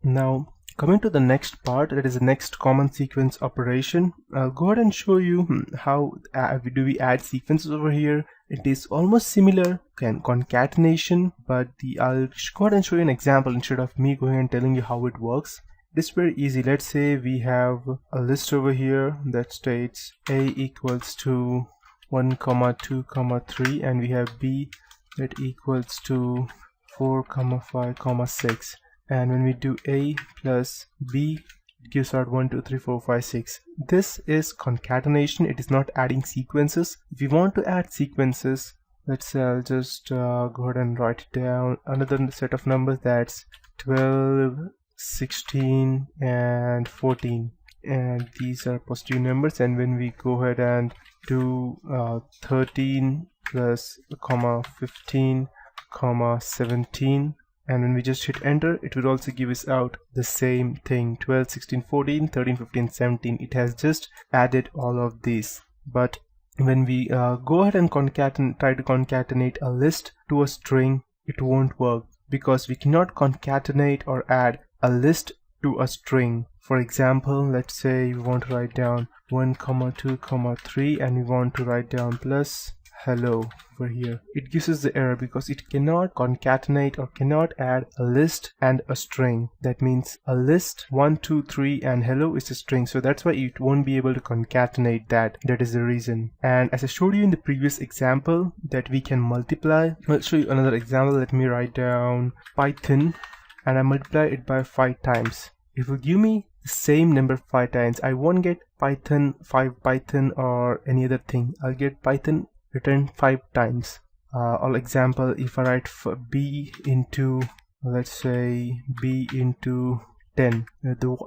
Now coming to the next part, that is the next common sequence operation. I'll go ahead and show you how do we add sequences over here. It is almost similar to concatenation, but I'll go ahead and show you an example instead of me going and telling you how it works. This is very easy. Let's say we have a list over here that states a equals to 1, 2, 3, and we have b that equals to 4, 5, 6. And when we do a plus b, it gives out 1, 2, 3, 4, 5, 6. This is concatenation. It is not adding sequences. If you want to add sequences, let's say I'll just go ahead and write down another set of numbers. That's 12, 16, and 14. And these are positive numbers. And when we go ahead and do 13 plus 15, 17, and when we just hit enter, it will also give us out the same thing: 12, 16, 14, 13, 15, 17. It has just added all of these. But when we go ahead and try to concatenate a list to a string, it won't work, because we cannot concatenate or add a list to a string. For example, let's say we want to write down 1, 2, 3, and we want to write down plus hello over here. It gives us the error because it cannot concatenate or cannot add a list and a string. That means a list 1, 2, 3 and hello is a string, so that's why it won't be able to concatenate that. That is the reason. And as I showed you in the previous example that we can multiply, I'll show you another example. Let me write down Python and I multiply it by 5 times. It will give me the same number 5 times. I won't get Python 5 Python or any other thing. I'll get Python written 5 times. All example, if I write for b into, let's say b into 10,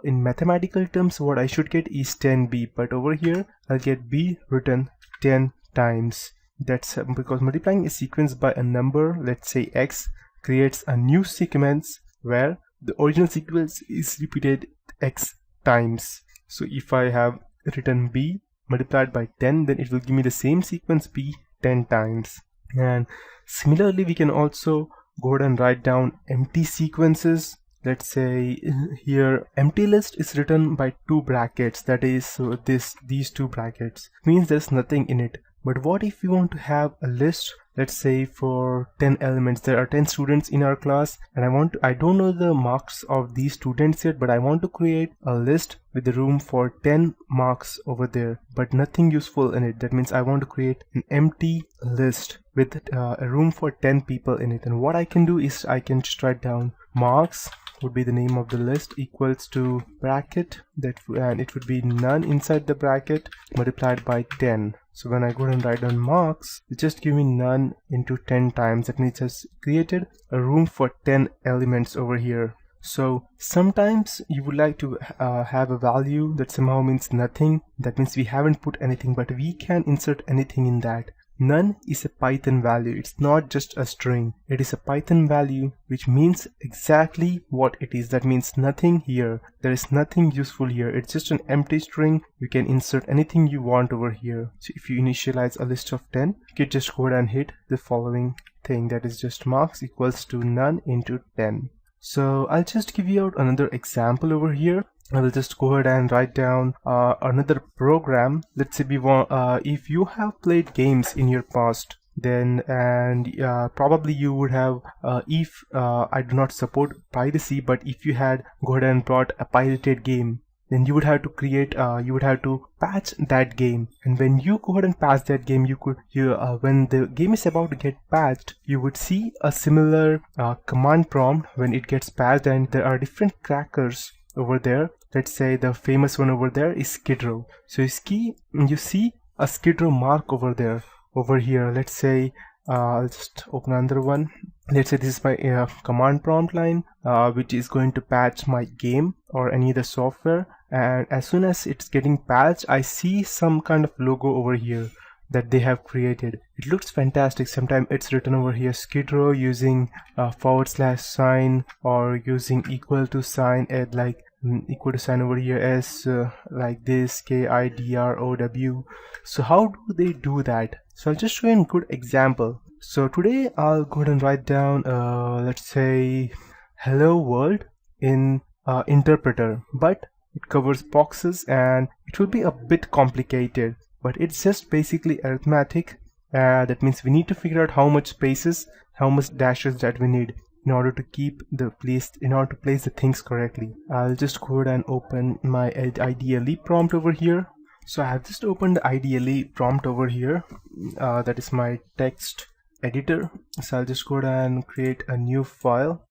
in mathematical terms what I should get is 10b, but over here I'll get b written 10 times. That's because multiplying a sequence by a number, let's say x, creates a new sequence where the original sequence is repeated x times. So if I have written b multiplied by 10, then it will give me the same sequence b 10 times. And similarly, we can also go ahead and write down empty sequences. Let's say here empty list is written by 2 brackets, that is, so these 2 brackets means there's nothing in it. But what if we want to have a list, let's say for 10 elements? There are 10 students in our class, and I don't know the marks of these students yet, but I want to create a list with the room for 10 marks over there, but nothing useful in it. That means I want to create an empty list with a room for 10 people in it. And what I can do is I can just write down marks would be the name of the list equals to bracket and it would be none inside the bracket multiplied by 10. So when I go and write down marks, it just give me none into 10 times. That means it has created a room for 10 elements over here. So sometimes you would like to have a value that somehow means nothing. That means we haven't put anything, but we can insert anything in that. None is a Python value. It's not just a string. It is a Python value which means exactly what it is. That means nothing here. There is nothing useful here. It's just an empty string. You can insert anything you want over here. So if you initialize a list of 10, you can just go ahead and hit the following thing, that is just marks equals to none into 10. So I'll just give you out another example over here. I will just go ahead and write down another program. Let's say we want, if you have played games in your past, then probably you would have, if I do not support piracy, but if you had go ahead and brought a pirated game, then you would have to create, you would have to patch that game. And when you go ahead and patch that game, when the game is about to get patched, you would see a similar command prompt when it gets patched, and there are different crackers over there. Let's say the famous one over there is Skid Row. So you see a Skid Row mark over there. Over here, let's say I'll just open another one. Let's say this is my command prompt line, which is going to patch my game or any other software. And as soon as it's getting patched, I see some kind of logo over here that they have created. It looks fantastic. Sometimes it's written over here Skid Row using / or using equal to sign, like equal to sign over here as like this KIDROW. So how do they do that? So I'll just show you a good example. So today I'll go ahead and write down let's say hello world in interpreter, but it covers boxes and it will be a bit complicated, but it's just basically arithmetic. That means we need to figure out how much spaces, how much dashes that we need in order to place the things correctly. I'll just go ahead and open my IDLE prompt over here. So I have just opened the IDLE prompt over here. That is my text editor. So I'll just go ahead and create a new file.